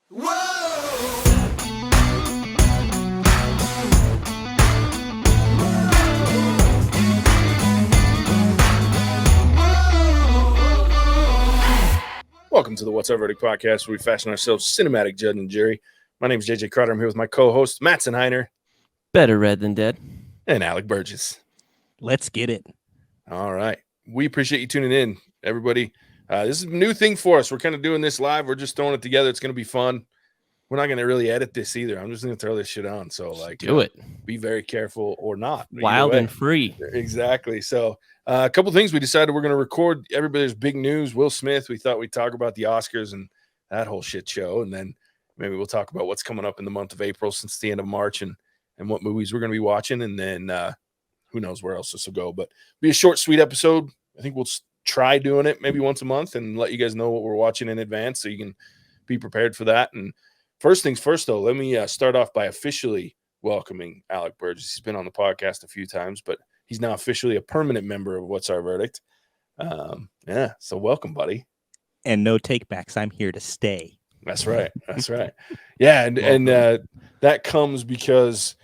Welcome to the What's Our Verdict podcast, where we fashion ourselves cinematic judge and jury. My name is JJ Crowder. I'm here with my co-host, Mattson and JJ. Better red than dead. And Alec Burgess. Let's get it. All right. We appreciate you tuning in, everybody. This is a new thing for us. We're kind of doing this live. We're just throwing it together. It's going to be fun. We're not going to really edit this either. I'm just going to throw this shit on. So, do it. Be very careful or not. Wild and free. Exactly. So, a couple things we decided we're going to record. Everybody's big news. Will Smith. We thought we'd talk about the Oscars and that whole shit show. And then maybe we'll talk about what's coming up in the month of April since the end of March and what movies we're going to be watching. And then who knows where else this will go. But be a short, sweet episode. I think we'll try doing it maybe once a month and let you guys know what we're watching in advance so you can be prepared for that. And first things first, though, let me start off by officially welcoming Alec Burgess. He's been on the podcast a few times, but he's now officially a permanent member of What's Our Verdict. So welcome, buddy. And no takebacks. I'm here to stay. That's right. That's right. Yeah, and that comes because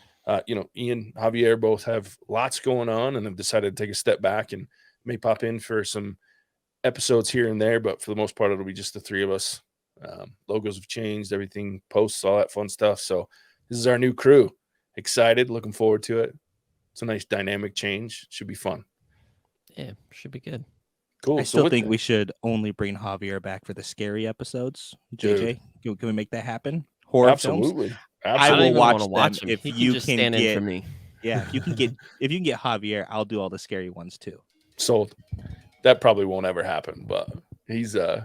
Ian, Javier both have lots going on and have decided to take a step back and may pop in for some episodes here and there, but for the most part, it'll be just the three of us. Logos have changed, everything, posts, all that fun stuff. So this is our new crew. Excited, looking forward to it. It's a nice dynamic change. Should be fun. Yeah, should be good. Cool. I still think we should only bring Javier back for the scary episodes. JJ, can we make that happen? Horror Absolutely. films? Absolutely. I will watch them if you can stand in for get. me. Yeah, if you can get Javier, I'll do all the scary ones too. Sold. That probably won't ever happen, but he's it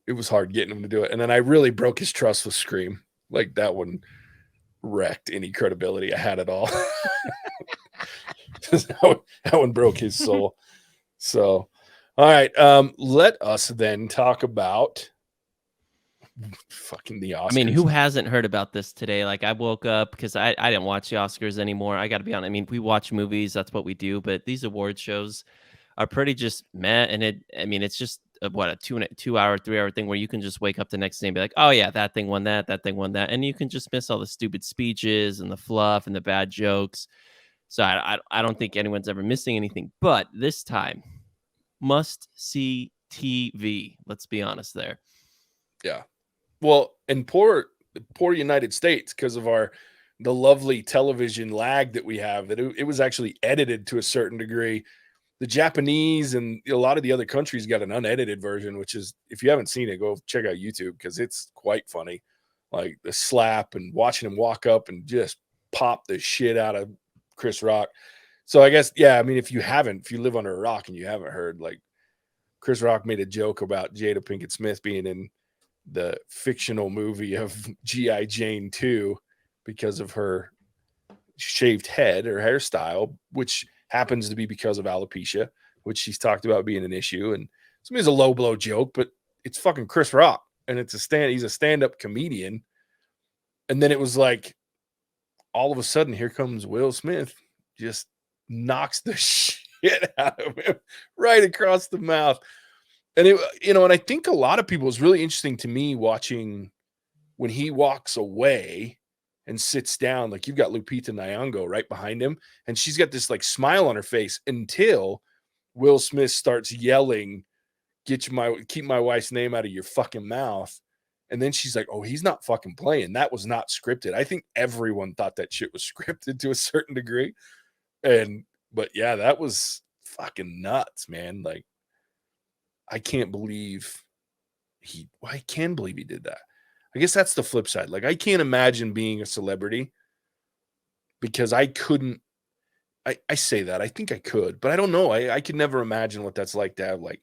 was hard getting him to do it. And then I really broke his trust with Scream. Like that one wrecked any credibility I had at all. that one broke his soul. So, all right. Let us then talk about fucking the Oscars. I mean, who hasn't heard about this today? Like, I woke up because I didn't watch the Oscars anymore. I got to be honest. I mean, we watch movies. That's what we do. But these award shows are pretty just meh. And it's just a 2 hour, 3 hour thing where you can just wake up the next day and be like, oh, yeah, that thing won that thing won that. And you can just miss all the stupid speeches and the fluff and the bad jokes. So I don't think anyone's ever missing anything. But this time, must see TV. Let's be honest there. Yeah. Well, and poor United States, because of the lovely television lag that we have, that it was actually edited to a certain degree. The Japanese and a lot of the other countries got an unedited version, which is, if you haven't seen it, go check out YouTube because it's quite funny. Like the slap and watching him walk up and just pop the shit out of Chris Rock. So I guess, yeah, I mean, if you live under a rock and you haven't heard, like Chris Rock made a joke about Jada Pinkett Smith being in the fictional movie of G.I. Jane 2 because of her shaved head or hairstyle, which happens to be because of alopecia, which she's talked about being an issue. And so it's a low blow joke, but it's fucking Chris Rock. And he's a stand-up comedian. And then it was like, all of a sudden, here comes Will Smith, just knocks the shit out of him right across the mouth. And and I think a lot of people, it's really interesting to me watching when he walks away and sits down, like you've got Lupita Nyong'o right behind him, and she's got this like smile on her face until Will Smith starts yelling, keep my wife's name out of your fucking mouth. And then she's like, oh, he's not fucking playing. That was not scripted. I think everyone thought that shit was scripted to a certain degree. But yeah, that was fucking nuts, man. Like, I can't believe he did that. I guess that's the flip side. Like, I can't imagine being a celebrity because I couldn't. I say that. I think I could, but I don't know. I could never imagine what that's like to have, like,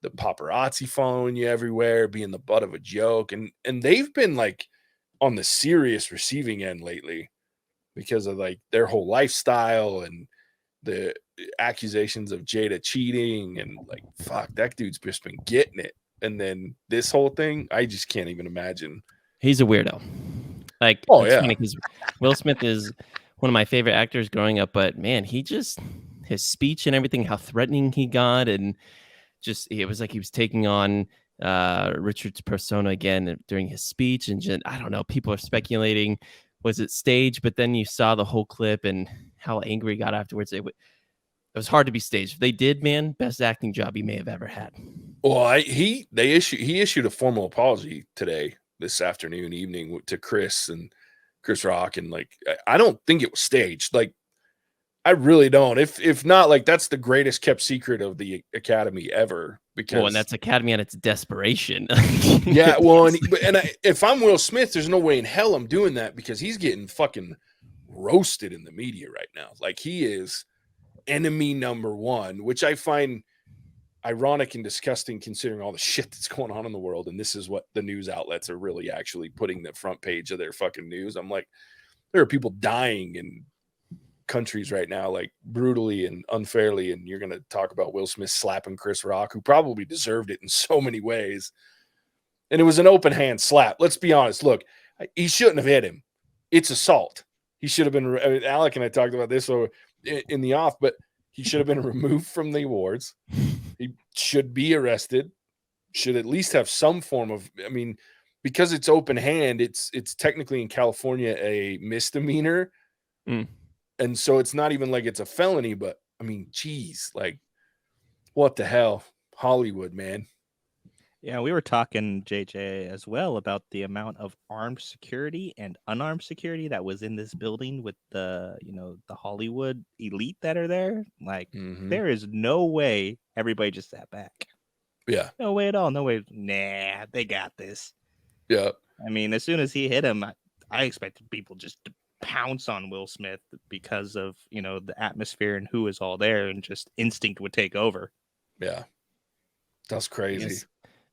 the paparazzi following you everywhere, being the butt of a joke. And they've been, like, on the serious receiving end lately because of, like, their whole lifestyle and the accusations of Jada cheating and, like, fuck, that dude's just been getting it. And then this whole thing, I just can't even imagine. He's a weirdo. Like, oh it's yeah, funny because Will Smith is one of my favorite actors growing up, but man, his speech and everything, how threatening he got, and just it was like he was taking on Richard's persona again during his speech, and just, I don't know, people are speculating, was it staged? But then you saw the whole clip and how angry he got afterwards. It was hard to be staged. If they did, man, best acting job he may have ever had. Well, he issued a formal apology today, this evening to Chris Rock, and like I don't think it was staged. Like I really don't. If not, like that's the greatest kept secret of the Academy ever. Because and that's Academy on its desperation. Yeah, well, if I'm Will Smith, there's no way in hell I'm doing that, because he's getting fucking roasted in the media right now. Like he is enemy number one, which I find ironic and disgusting considering all the shit that's going on in the world. And this is what the news outlets are really actually putting the front page of their fucking news. I'm like, there are people dying in countries right now, like brutally and unfairly, and you're going to talk about Will Smith slapping Chris Rock, who probably deserved it in so many ways. And it was an open hand slap. Let's be honest. Look, he shouldn't have hit him. It's assault. He should have been, I mean, Alec and I talked about this in the off, but he should have been removed from the awards. He should be arrested, should at least have some form of, I mean, because it's open hand, it's technically in California a misdemeanor. And so it's not even like it's a felony, but I mean, geez, like what the hell? Hollywood, man. Yeah, we were talking, JJ, as well about the amount of armed security and unarmed security that was in this building with the Hollywood elite that are there. Like, there is no way everybody just sat back. Yeah. No way at all. No way. Nah, they got this. Yeah. I mean, as soon as he hit him, I expected people just to pounce on Will Smith because of, the atmosphere and who is all there, and just instinct would take over. Yeah. That's crazy. Yes.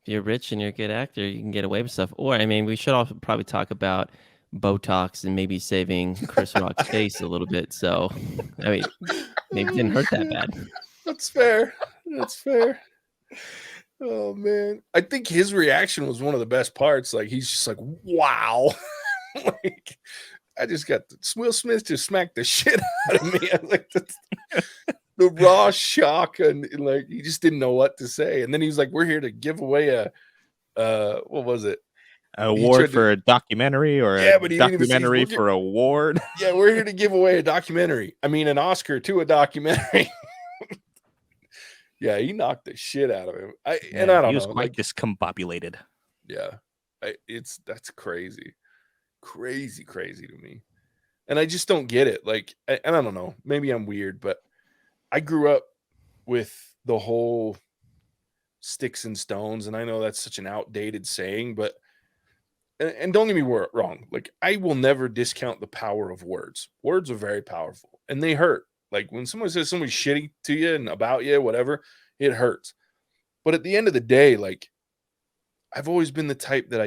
If you're rich and you're a good actor, you can get away with stuff. Or, I mean, we should also probably talk about Botox and maybe saving Chris Rock's face a little bit. So, I mean, maybe it didn't hurt that bad. That's fair. That's fair. Oh, man. I think his reaction was one of the best parts. Like, he's just like, wow. Like, I just got Will Smith just smacked the shit out of me. I like the raw shock, and like he just didn't know what to say. And then he was like, "We're here to give away a what was it? Award for a documentary, or a documentary for award." Yeah, we're here to give away a documentary. I mean, an Oscar to a documentary. Yeah, he knocked the shit out of him. I don't know. He was quite discombobulated. Yeah, that's crazy, crazy to me, and I just don't get it. Like, and I don't know. Maybe I'm weird, but I grew up with the whole sticks and stones, and I know that's such an outdated saying, but and don't get me wrong. Like, I will never discount the power of words. Words are very powerful, and they hurt. Like when someone says something shitty to you and about you, whatever, it hurts. But at the end of the day, like, I've always been the type that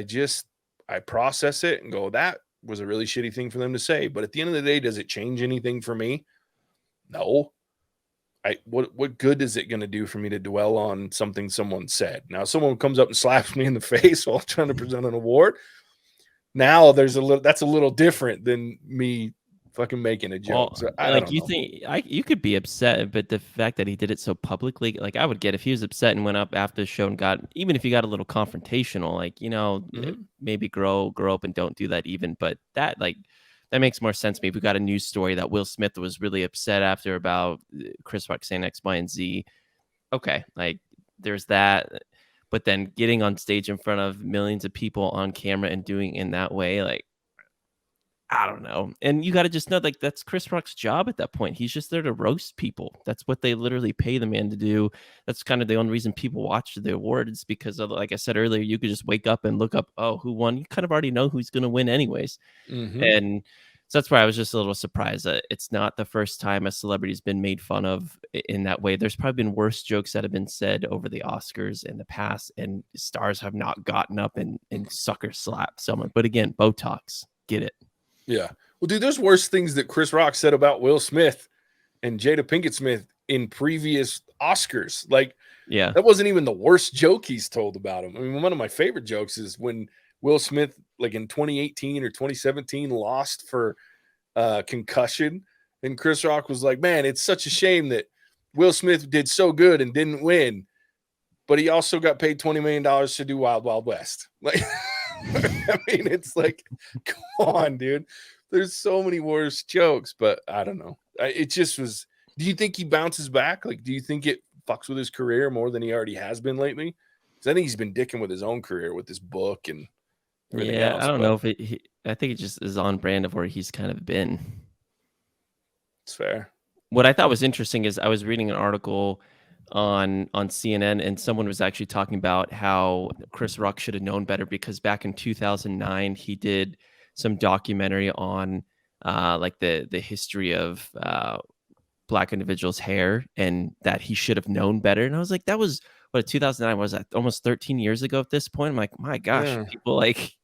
I process it and go, that was a really shitty thing for them to say. But at the end of the day, does it change anything for me? No. What good is it going to do for me to dwell on something someone said? Now, someone comes up and slaps me in the face while trying to present an award. Now that's a little different than me fucking making a joke. So you could be upset, but the fact that he did it so publicly, like I would get if he was upset and went up after the show and even if he got a little confrontational, like, maybe grow up and don't do that even. But that makes more sense to me. If we got a news story that Will Smith was really upset after about Chris Rock saying X, Y, and Z. Okay, like there's that. But then getting on stage in front of millions of people on camera and doing it in that way, like, I don't know. And you got to just know, like, that's Chris Rock's job at that point. He's just there to roast people. That's what they literally pay the man to do. That's kind of the only reason people watch the awards, because of, like I said earlier, you could just wake up and look up, oh, who won? You kind of already know who's going to win anyways. And so that's why I was just a little surprised that it's not the first time a celebrity's been made fun of in that way. There's probably been worse jokes that have been said over the Oscars in the past, and stars have not gotten up and sucker slapped someone. But again, Botox, get it. Yeah. Well, dude, there's worse things that Chris Rock said about Will Smith and Jada Pinkett Smith in previous Oscars. Like, yeah, that wasn't even the worst joke he's told about him. I mean, one of my favorite jokes is when Will Smith, like in 2018 or 2017, lost for concussion. And Chris Rock was like, man, it's such a shame that Will Smith did so good and didn't win. but he also got paid $20 million to do Wild Wild West. Like, I mean, it's like, come on, dude. There's so many worse jokes, but I don't know. It just was. Do you think he bounces back? Like, do you think it fucks with his career more than he already has been lately? Because I think he's been dicking with his own career with this book and everything else. I don't know if I think it just is on brand of where he's kind of been. It's fair. What I thought was interesting is I was reading an article on CNN, and someone was actually talking about how Chris Rock should have known better, because back in 2009 he did some documentary on like the history of Black individuals' hair, and that he should have known better. And I was like, that was what 2009 was, that almost 13 years ago at this point. I'm like, my gosh, Yeah. people like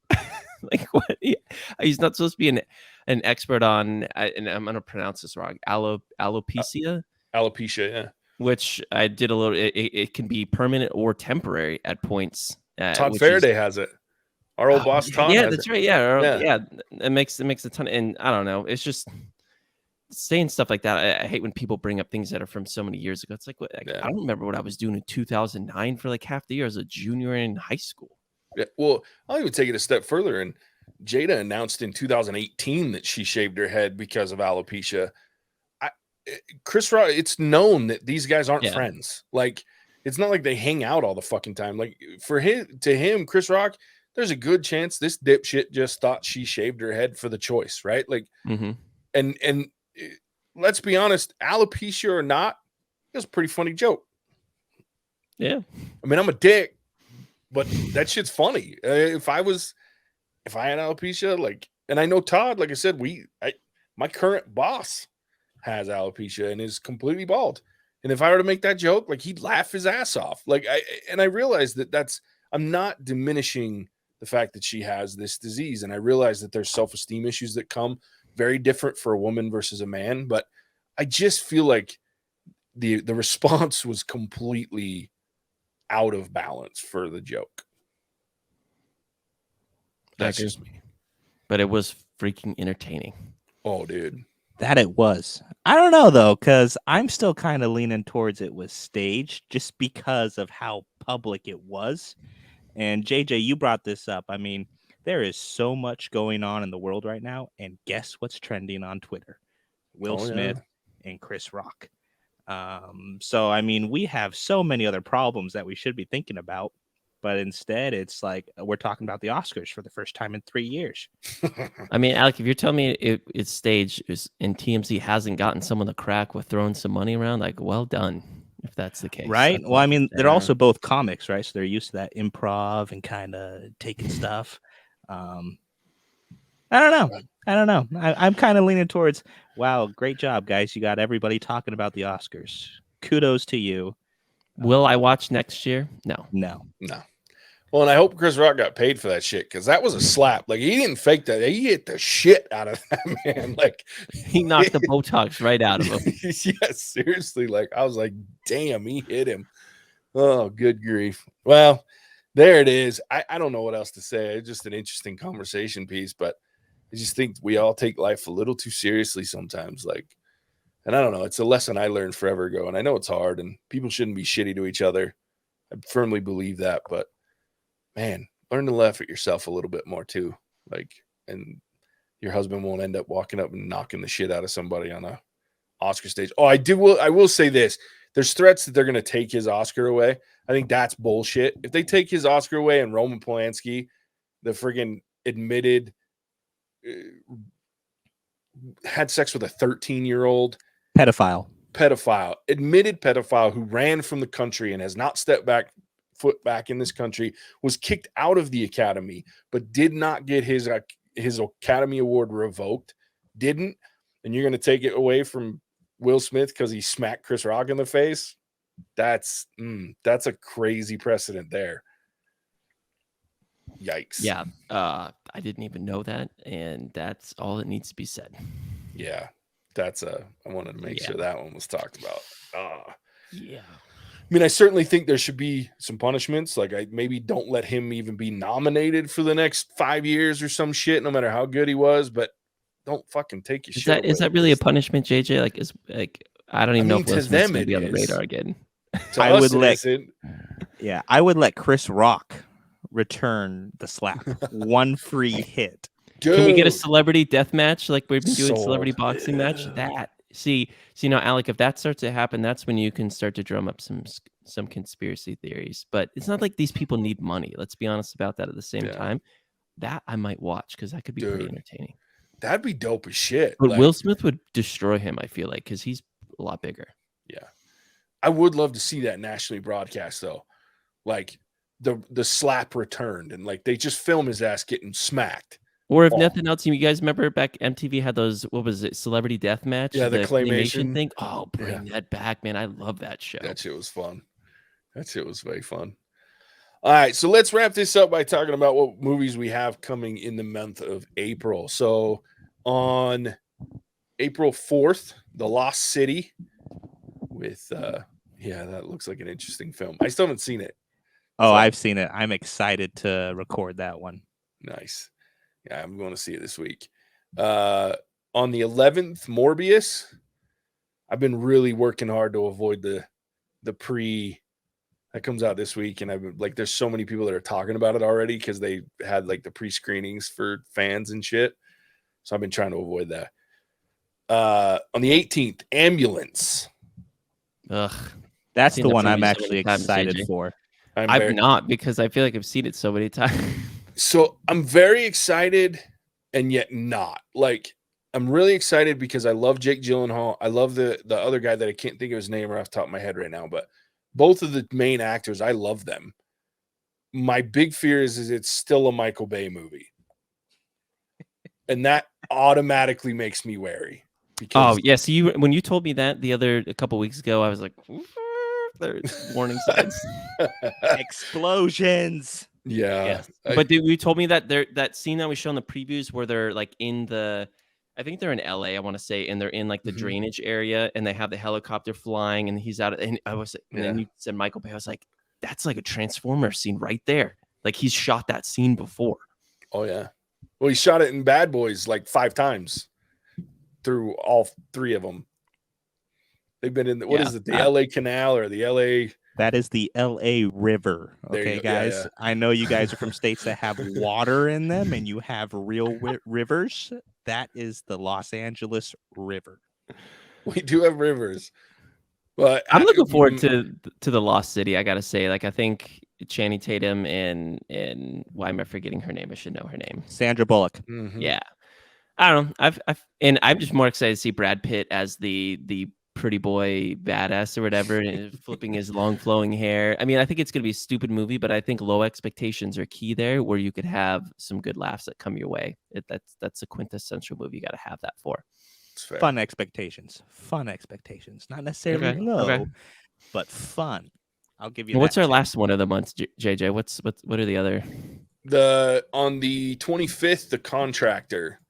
like what? He's not supposed to be an expert on, and I'm gonna pronounce this wrong, alopecia. Alopecia, yeah. Which I did a little. It can be permanent or temporary at points. Todd Faraday has it. Our old boss Todd. Yeah, has that's it. right. Yeah. It makes a ton. And I don't know. It's just saying stuff like that. I hate when people bring up things that are from so many years ago. It's like, I don't remember what I was doing in 2009 for like half the year as a junior in high school. Yeah, well, I'll even take it a step further. And Jada announced in 2018 that she shaved her head because of alopecia. Chris Rock, it's known that these guys aren't friends. Like, it's not like they hang out all the fucking time. Like, to him, Chris Rock, there's a good chance this dipshit just thought she shaved her head for the choice, right? Like, and let's be honest, alopecia or not, it was a pretty funny joke. Yeah, I mean, I'm a dick, but that shit's funny. If I had alopecia, like, and I know Todd, like I said, my current boss has alopecia and is completely bald. And if I were to make that joke, like, he'd laugh his ass off. Like, I realized that I'm not diminishing the fact that she has this disease. And I realize that there's self-esteem issues that come very different for a woman versus a man. But I just feel like the response was completely out of balance for the joke. That's just me. But it was freaking entertaining. Oh, dude. That it was. I don't know, though, because I'm still kind of leaning towards it was staged just because of how public it was. And JJ, you brought this up. I mean, there is so much going on in the world right now. And guess what's trending on Twitter? Will Smith and Chris Rock. So, I mean, we have so many other problems that we should be thinking about. But instead, it's like we're talking about the Oscars for the first time in 3 years. I mean, Alec, if you're telling me it's staged and TMZ hasn't gotten some of the crack with throwing some money around, like, well done, if that's the case. Right? Well, I mean, they're also both comics, right? So they're used to that improv and kind of taking stuff. I don't know. I'm kind of leaning towards, wow, great job, guys. You got everybody talking about the Oscars. Kudos to you. Will I watch next year? No. Well, and I hope Chris Rock got paid for that shit, because that was a slap. Like, he didn't fake that. He hit the shit out of that man. Like, he knocked the Botox right out of him. Yes, seriously. Like, I was like, damn, he hit him. Oh, good grief. Well, there it is. I don't know what else to say. It's just an interesting conversation piece, but I just think we all take life a little too seriously sometimes. Like, and I don't know. It's a lesson I learned forever ago, and I know it's hard, and people shouldn't be shitty to each other. I firmly believe that, but man, learn to laugh at yourself a little bit more too. Like, and your husband won't end up walking up and knocking the shit out of somebody on a Oscar stage. Oh, I will say this. There's threats that they're going to take his Oscar away. I think that's bullshit. If they take his Oscar away and Roman Polanski, the friggin' admitted had sex with a 13-year-old admitted pedophile who ran from the country and has not stepped foot back in this country, was kicked out of the Academy, but did not get his Academy Award revoked. Didn't. And you're going to take it away from Will Smith because he smacked Chris Rock in the face? That's a crazy precedent there. Yikes. Yeah. I didn't even know that, and that's all that needs to be said. Yeah. I wanted to make sure that one was talked about. Yeah. I mean, I certainly think there should be some punishments. Like, I maybe don't let him even be nominated for the next 5 years or some shit, no matter how good he was, but don't fucking take your shit. Is that really a punishment, JJ? I don't even know if Will Smith's going to be on the radar again. To I us, would it let- isn't. Yeah, I would let Chris Rock return the slap. One free hit. Can we get a Dude, celebrity death match like we've been doing celebrity Sold. boxing match? Yeah. That see now, Alec, if that starts to happen, that's when you can start to drum up some conspiracy theories. But it's not like these people need money. Let's be honest about that. At the same Yeah. time, that I might watch because that could be pretty Dude. entertaining. That'd be dope as shit. But Like, Will Smith would destroy him. I feel like because he's a lot bigger. yeah, I would love to see that nationally broadcast though. Like the slap returned, and like they just film his ass getting smacked. Or if Oh. nothing else, you guys remember back MTV had those, what was it, Celebrity Deathmatch? Yeah, the claymation thing. Oh, bring that back, man. I love that show. That shit was fun. That shit was very fun. All right, so let's wrap this up by talking about what movies we have coming in the month of April. So on April 4th, The Lost City with that looks like an interesting film. I still haven't seen it. Oh, So- I've seen it. I'm excited to record that one. Nice. Yeah, I'm going to see it this week. On the 11th, Morbius. I've been really working hard to avoid the pre that comes out this week, and I've been like, there's so many people that are talking about it already because they had like the pre-screenings for fans and shit. So I've been trying to avoid that. On the 18th, Ambulance. Ugh. That's Seen the that one I'm preview so many actually times, excited JJ. for. I've not because I feel like I've seen it so many times. So I'm very excited and yet not. Like, I'm really excited because I love Jake Gyllenhaal. I love the other guy that I can't think of his name right off the top of my head right now, but both of the main actors, I love them. My big fear is it's still a Michael Bay movie. And that automatically makes me wary. Because Oh, yeah. So when you told me that a couple weeks ago, I was like, there's warning signs. Explosions. yeah. Yes. But you told me that that scene that we show in the previews where they're like I think they're in LA, I want to say, and they're in like the Mhm. drainage area and they have the helicopter flying and he's out. And then you said Michael Bay. I was like, that's like a Transformer scene right there. Like he's shot that scene before. Oh, yeah. Well, he shot it in Bad Boys like 5 times through all 3 of them. They've been in what is it, the LA Canal or the LA? That is the LA River. There you Okay, go. Yeah, guys. yeah. I know you guys are from states that have water in them and you have real rivers. That is the Los Angeles River. We do have rivers. But I'm looking forward to the Lost City. I gotta say, like I think Channing Tatum and why am I forgetting her name? I should know her name. Sandra Bullock. Mhm. Yeah, I don't know. I'm just more excited to see Brad Pitt as the pretty boy badass or whatever, and flipping his long flowing hair. I mean, I think it's gonna be a stupid movie, but I think low expectations are key there, where you could have some good laughs that come your way. That's a quintessential movie. You got to have that for. Fun expectations. Not necessarily Okay, low, okay. but fun. I'll give you Well, what's that our too. last one of the month, JJ? What are the other? On the 25th, The Contractor,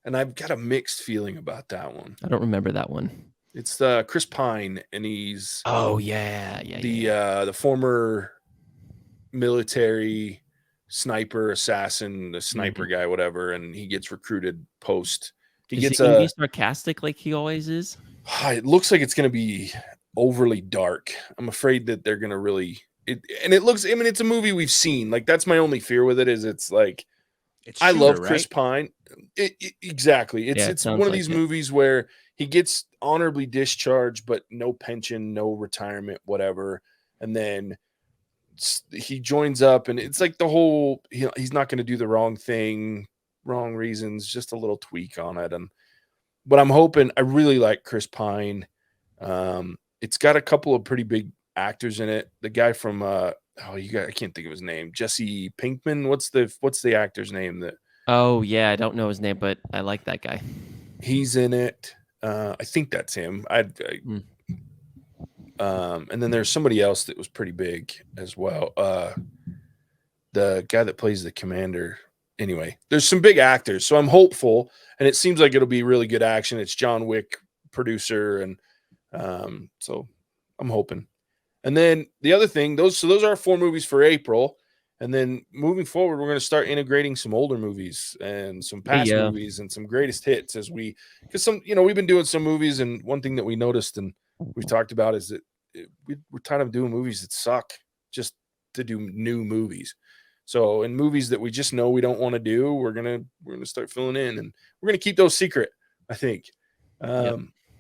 and I've got a mixed feeling about that one. I don't remember that one. It's Chris Pine, and he's the former military sniper assassin, the sniper guy, whatever, and he gets recruited post. He gets gonna be sarcastic like he always is. It looks like it's going to be overly dark. I'm afraid that they're going to really it looks. I mean, it's a movie we've seen. Like that's my only fear with it is it's like I love Chris Pine. Exactly. It's one of these movies where he gets honorably discharged, but no pension, no retirement, whatever, and then he joins up, and it's like the whole he's not going to do the wrong thing, wrong reasons, just a little tweak on it. But I'm hoping. I really like Chris Pine. It's got a couple of pretty big actors in it. The guy from I can't think of his name. Jesse Pinkman. What's the actor's name that? Oh yeah, I don't know his name, but I like that guy. He's in it. I think that's him. And then there's somebody else that was pretty big as well. The guy that plays the commander. Anyway, there's some big actors, so I'm hopeful, and it seems like it'll be really good action. It's John Wick producer, and so I'm hoping. And then the other thing, those are our 4 movies for April, and then moving forward, we're going to start integrating some older movies and some past movies and some greatest hits because we've been doing some movies, and one thing that we noticed and we've talked about is that we're tired of doing movies that suck just to do new movies. So in movies that we just know we don't want to do, we're gonna start filling in, and we're gonna keep those secret. I think.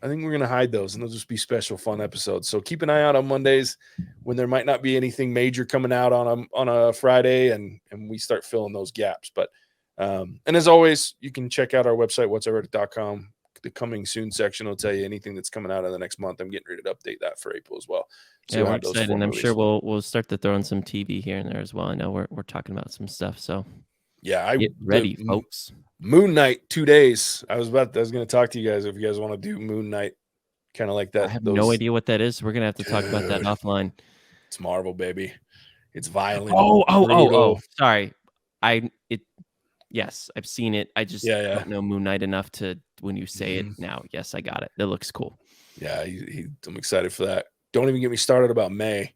I think we're gonna hide those, and they'll just be special, fun episodes. So keep an eye out on Mondays when there might not be anything major coming out on a Friday, and we start filling those gaps. But and as always, you can check out our website, whatseververdict.com. The coming soon section will tell you anything that's coming out in the next month. I'm getting ready to update that for April as well. So we're excited, and I'm sure we'll start to throw in some TV here and there as well. I know we're talking about some stuff, so yeah, get ready, folks. Moon Knight 2 days. I was going to talk to you guys if you guys want to do Moon Knight, kind of like that. I have no idea what that is. We're gonna have to talk about that offline. It's Marvel, baby. It's violent. Oh. Sorry, yes, I've seen it. I just don't know Moon Knight enough to when you say it now. Yes, I got it. It looks cool. Yeah, I'm excited for that. Don't even get me started about May.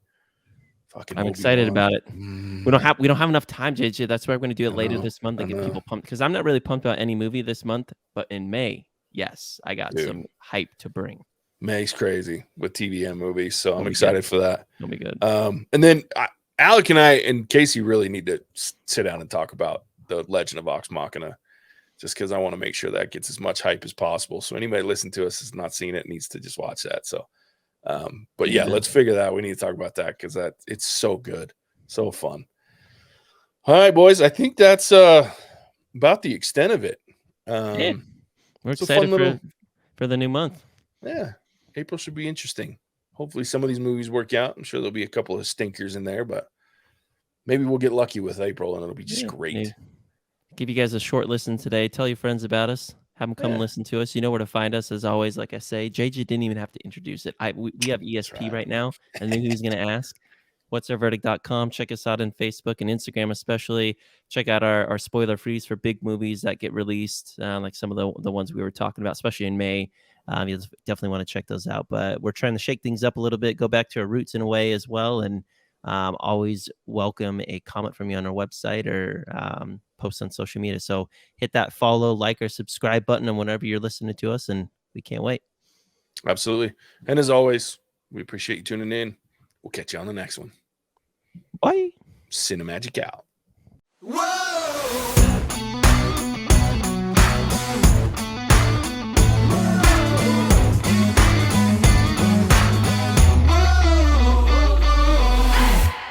I'm excited about it. We don't have enough time, JJ. That's why we're going to do it later this month and get people pumped. Because I'm not really pumped about any movie this month, but in May, yes, I got some hype to bring. May's crazy with TV and movies, so I'm excited for that. It'll be good. And then Alec and I and Casey really need to sit down and talk about the Legend of Vox Machina, just because I want to make sure that gets as much hype as possible. So anybody listening to us has not seen it needs to just watch that. So. But yeah, let's figure that out. We need to talk about that because it's so good, so fun. All right, boys. I think that's about the extent of it. We're excited for the new month. Yeah, April should be interesting. Hopefully, some of these movies work out. I'm sure there'll be a couple of stinkers in there, but maybe we'll get lucky with April and it'll be just great. Maybe. Give you guys a short listen today. Tell your friends about us. Have them come listen to us. You know where to find us, as always. Like I say, JJ didn't even have to introduce it. We have ESP right now. I knew he was going to ask. Whatseververdict.com. Check us out on Facebook and Instagram, especially. Check out our spoiler freeze for big movies that get released, like some of the ones we were talking about, especially in May. You definitely want to check those out. But we're trying to shake things up a little bit, go back to our roots in a way as well, and always welcome a comment from you on our website or post on social media. So hit that follow, like, or subscribe button on whenever you're listening to us, and we can't wait. Absolutely. And as always, we appreciate you tuning in. We'll catch you on the next one. Bye. Cinemagic out. Whoa!